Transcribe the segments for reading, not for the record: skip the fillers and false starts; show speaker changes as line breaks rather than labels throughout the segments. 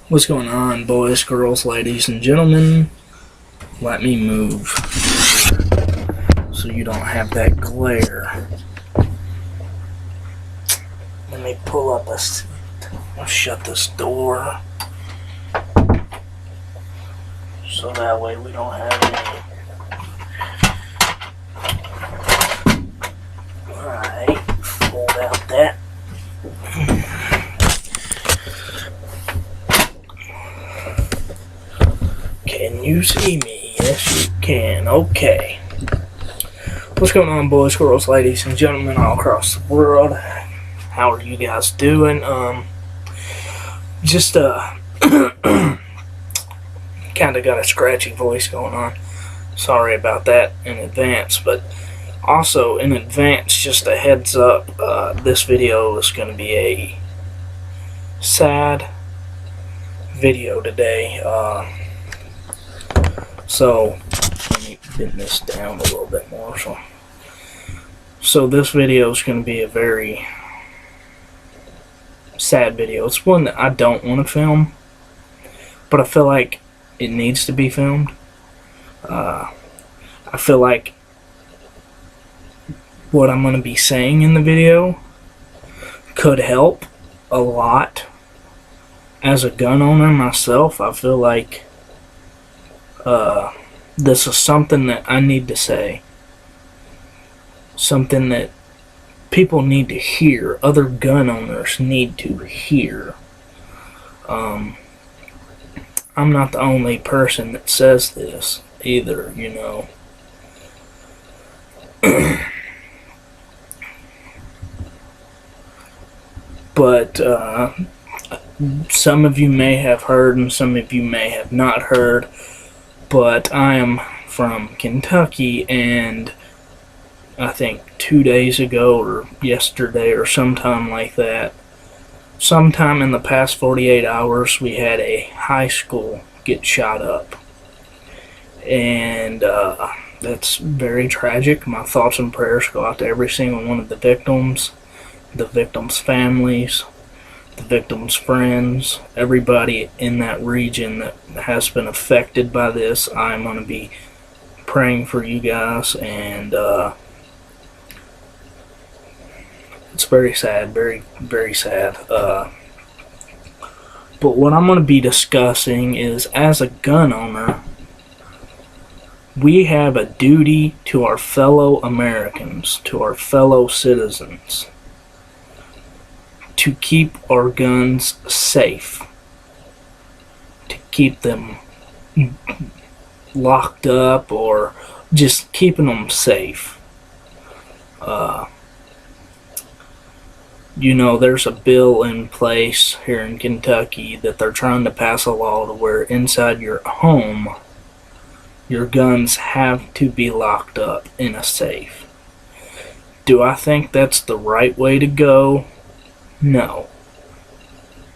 What's going on, boys, girls, ladies, and gentlemen? Let me move so you don't have that glare. Let me pull up a seat. I'll shut this door so that way we don't have any. Alright, fold out that. Can you see me? Yes, you can. Okay. What's going on, boys, girls, ladies, and gentlemen all across the world? How are you guys doing? Just kind of got a scratchy voice going on. Sorry about that in advance, but also in advance, just a heads up, this video is going to be a sad video today. So let me bend this down a little bit more. So this video is going to be a very sad video. It's one that I don't want to film, but I feel like it needs to be filmed. I feel like what I'm going to be saying in the video could help a lot. As a gun owner myself, I feel like this is something that I need to say. Something that people need to hear. Other gun owners need to hear. I'm not the only person that says this either, you know. But some of you may have heard and some of you may have not heard. But I am from Kentucky, and I think 2 days ago or yesterday or sometime like that, sometime in the past 48 hours, we had a high school get shot up. And that's very tragic. My thoughts and prayers go out to every single one of the victims' families, the victims' friends, everybody in that region that has been affected by this. I'm going to be praying for you guys, and it's very sad, very, very sad. But what I'm going to be discussing is, as a gun owner, we have a duty to our fellow Americans, to our fellow citizens, to keep our guns safe, to keep them locked up, or just keeping them safe. You know, there's a bill in place here in Kentucky that they're trying to pass a law to where inside your home, your guns have to be locked up in a safe. Do I think that's the right way to go? No.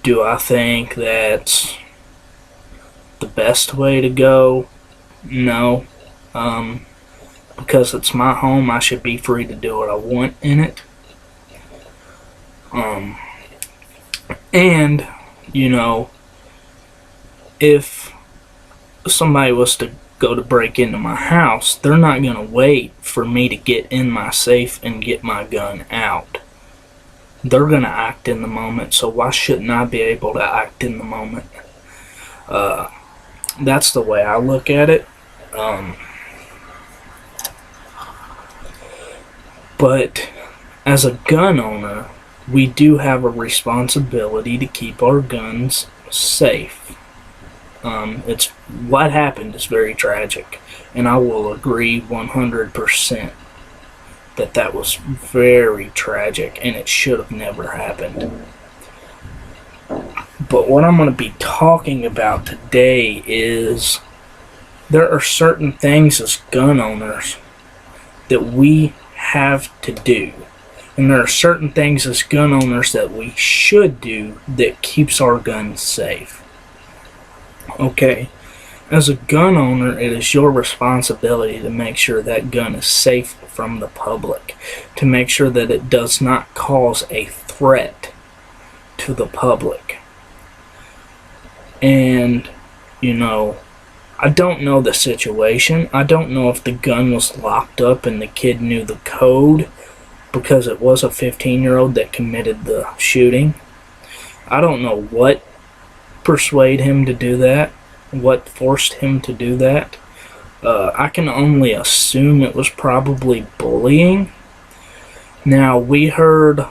Do I think that's the best way to go? No. Because it's my home, I should be free to do what I want in it. And, you know, if somebody was to go to break into my house, they're not going to wait for me to get in my safe and get my gun out. They're going to act in the moment, so why shouldn't I be able to act in the moment? That's the way I look at it. But as a gun owner, we do have a responsibility to keep our guns safe. It's what happened is very tragic, and I will agree 100% that was very tragic, and it should have never happened. But what I'm going to be talking about today is there are certain things as gun owners that we have to do. And there are certain things as gun owners that we should do that keeps our guns safe. Okay, as a gun owner, it is your responsibility to make sure that gun is safe from the public, to make sure that it does not cause a threat to the public. And, you know, I don't know the situation. I don't know if the gun was locked up and the kid knew the code, because it was a 15-year-old that committed the shooting. I don't know what persuaded him to do that, what forced him to do that. I can only assume it was probably bullying. Now, we heard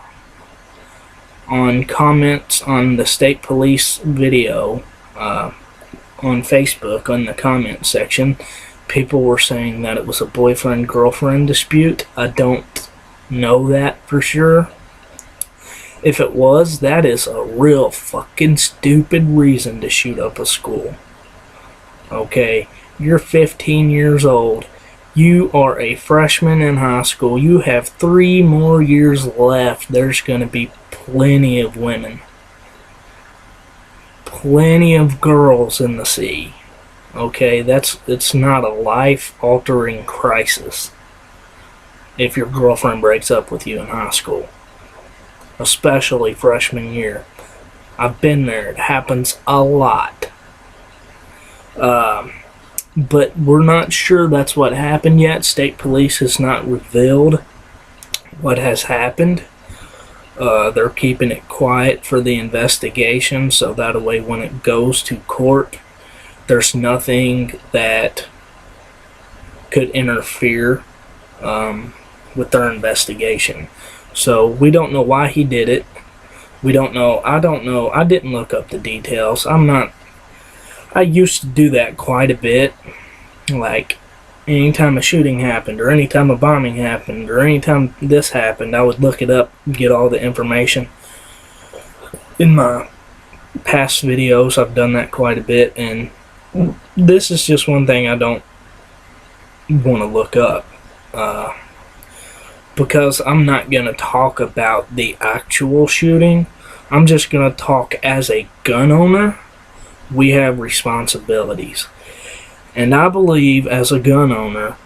on comments on the state police video on Facebook, on the comment section, people were saying that it was a boyfriend-girlfriend dispute. I don't know that for sure. If it was, that is a real fucking stupid reason to shoot up a school. Okay, you're 15 years old. You are a freshman in high school. You have 3 more years left. There's going to be plenty of women. Plenty of girls in the sea. Okay, it's not a life-altering crisis if your girlfriend breaks up with you in high school. Especially freshman year. I've been there. It happens a lot. But we're not sure that's what happened yet. State police has not revealed what has happened. They're keeping it quiet for the investigation, so that way when it goes to court, there's nothing that could interfere with their investigation. So we don't know why he did it. We don't know. I don't know. I didn't look up the details. I used to do that quite a bit. Like, anytime a shooting happened, or anytime a bombing happened, or anytime this happened, I would look it up, get all the information. In my past videos, I've done that quite a bit, and this is just one thing I don't want to look up. Because I'm not going to talk about the actual shooting. I'm just going to talk as a gun owner. We have responsibilities. And I believe as a gun owner,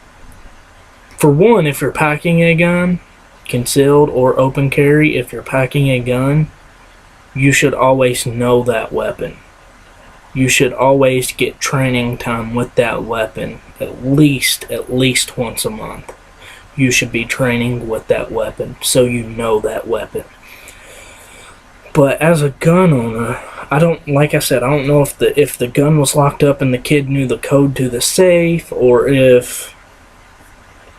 for one, if you're packing a gun, concealed or open carry, if you're packing a gun, you should always know that weapon. You should always get training time with that weapon at least once a month. You should be training with that weapon so you know that weapon. But as a gun owner, I don't know if the gun was locked up and the kid knew the code to the safe, or if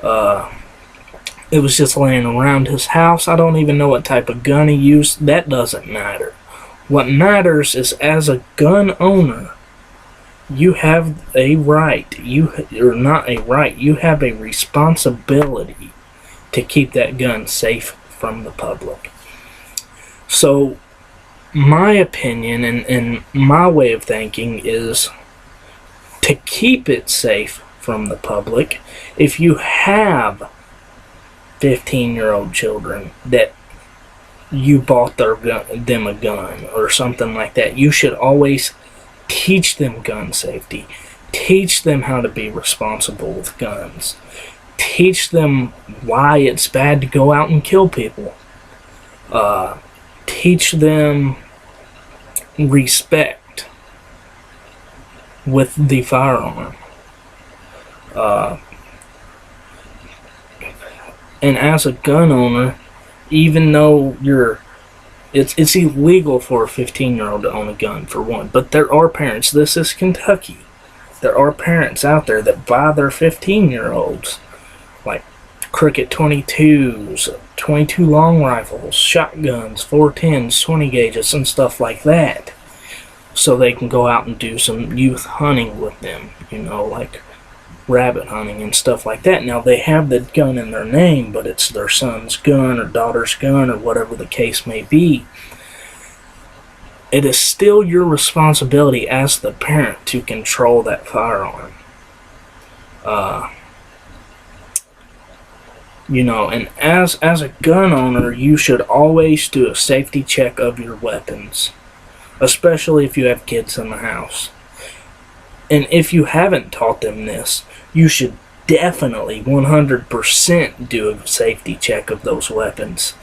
it was just laying around his house. I don't even know what type of gun he used. That doesn't matter. What matters is, as a gun owner, you have a right. You have a responsibility to keep that gun safe from the public. So, my opinion and my way of thinking is to keep it safe from the public. If you have 15-year-old children that you bought them a gun or something like that, you should always teach them gun safety. Teach them how to be responsible with guns. Teach them why it's bad to go out and kill people. Teach them respect with the firearm. And as a gun owner, even though it's illegal for a 15-year-old to own a gun, for one, but there are parents, this is Kentucky, there are parents out there that buy their 15-year-olds like Cricket 22s, 22 long rifles, shotguns, 410s, 20 gauges, and stuff like that, so they can go out and do some youth hunting with them, like rabbit hunting and stuff like that. Now, they have the gun in their name, but it's their son's gun or daughter's gun or whatever the case may be. It is still your responsibility as the parent to control that firearm. And as a gun owner, you should always do a safety check of your weapons, especially if you have kids in the house. And if you haven't taught them this, you should definitely 100% do a safety check of those weapons.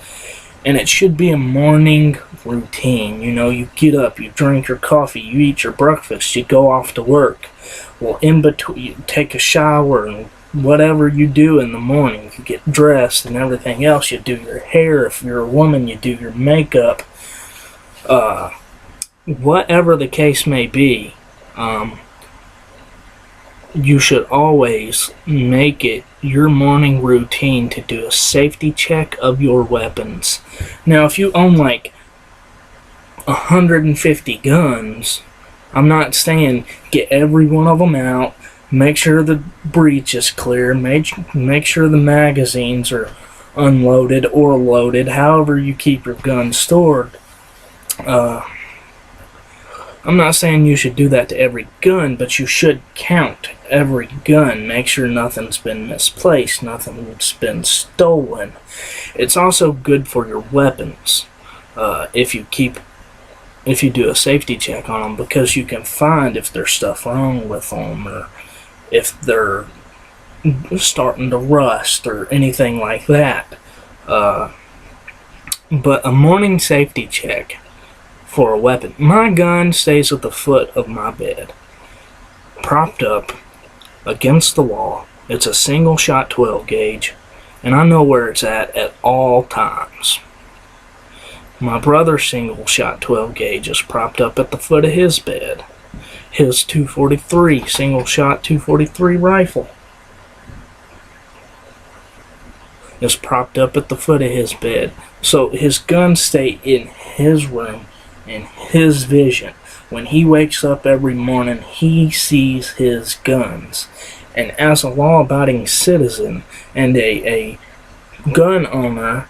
And it should be a morning routine. You know, you get up, you drink your coffee, you eat your breakfast, you go off to work. Well, in between, you take a shower and whatever you do in the morning, you get dressed and everything else. You do your hair. If you're a woman, you do your makeup. Whatever the case may be, you should always make it your morning routine to do a safety check of your weapons. Now, if you own like 150 guns, I'm not saying get every one of them out, make sure the breech is clear, make sure the magazines are unloaded or loaded, however you keep your guns stored. I'm not saying you should do that to every gun, but you should count every gun. Make sure nothing's been misplaced, nothing's been stolen. It's also good for your weapons if you do a safety check on them, because you can find if there's stuff wrong with them or if they're starting to rust or anything like that. But a morning safety check for a weapon. My gun stays at the foot of my bed, propped up against the wall. It's a single shot 12 gauge, and I know where it's at all times. My brother's single shot 12 gauge is propped up at the foot of his bed. His 243 single shot 243 rifle is propped up at the foot of his bed. So his guns stay in his room, in his vision. When he wakes up every morning, he sees his guns. And as a law-abiding citizen and a gun owner,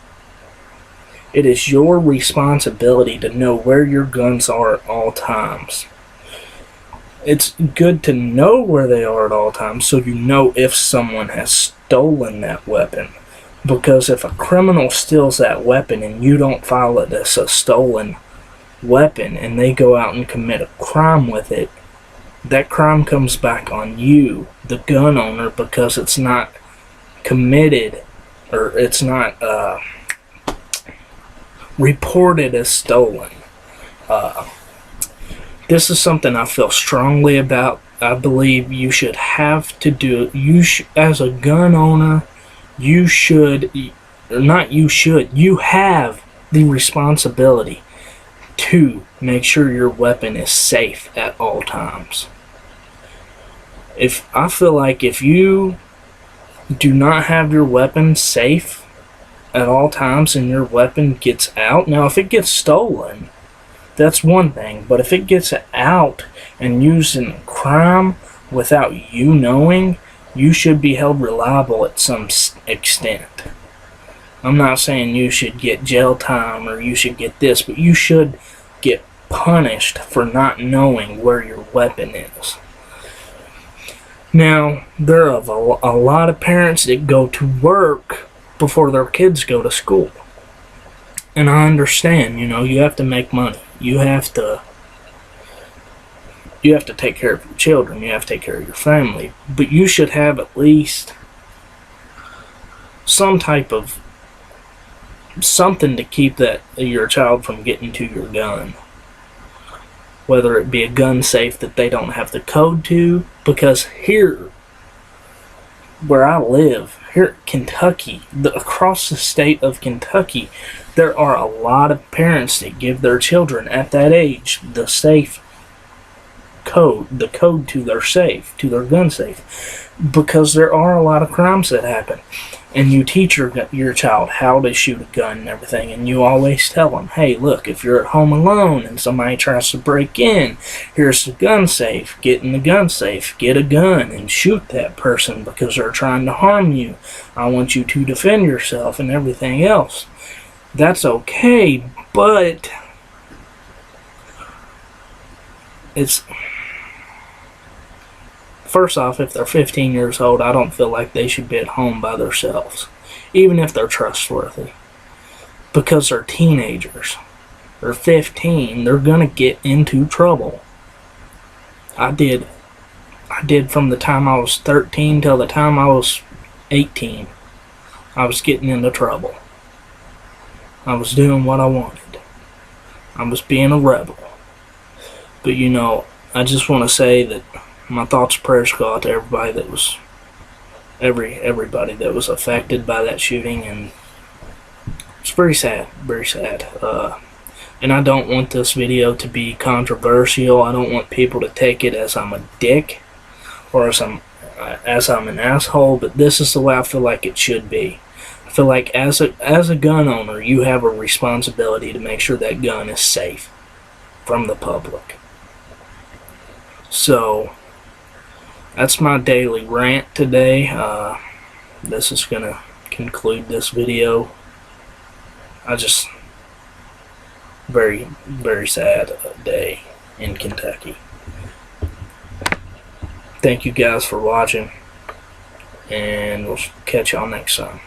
it is your responsibility to know where your guns are at all times. It's good to know where they are at all times so you know if someone has stolen that weapon. Because if a criminal steals that weapon and you don't file it as a stolen weapon and they go out and commit a crime with it, that crime comes back on you, the gun owner, because it's not committed or it's not reported as stolen. This is something I feel strongly about. I believe you should have to do it. As a gun owner, you have the responsibility to make sure your weapon is safe at all times. I feel like if you do not have your weapon safe at all times and your weapon gets out, now if it gets stolen, that's one thing, but if it gets out and used in a crime without you knowing, you should be held reliable at some extent. I'm not saying you should get jail time or you should get this, but you should get punished for not knowing where your weapon is. Now, there are a lot of parents that go to work before their kids go to school. And I understand, you have to make money. You have to take care of your children. You have to take care of your family. But you should have at least some type of something to keep your child from getting to your gun. Whether it be a gun safe that they don't have the code to. Because here, where I live, here in Kentucky, across the state of Kentucky, there are a lot of parents that give their children at that age the safe code, the code to their safe, to their gun safe, because there are a lot of crimes that happen. And you teach your child how to shoot a gun and everything, and you always tell them, hey, look, if you're at home alone and somebody tries to break in, here's the gun safe. Get in the gun safe, get a gun, and shoot that person because they're trying to harm you. I want you to defend yourself and everything else. That's okay, but it's... First off, if they're 15 years old, I don't feel like they should be at home by themselves, even if they're trustworthy, because they're teenagers. They're 15. They're gonna get into trouble. I did from the time I was 13 till the time I was 18. I was getting into trouble. I was doing what I wanted. I was being a rebel. But I just want to say that my thoughts and prayers go out to everybody that was everybody that was affected by that shooting, and it's very sad, very sad. And I don't want this video to be controversial. I don't want people to take it as I'm a dick or as I'm an asshole. But this is the way I feel like it should be. I feel like as a gun owner, you have a responsibility to make sure that gun is safe from the public. So that's my daily rant today. This is gonna conclude this video. Very, very sad day in Kentucky. Thank you guys for watching, and we'll catch y'all next time.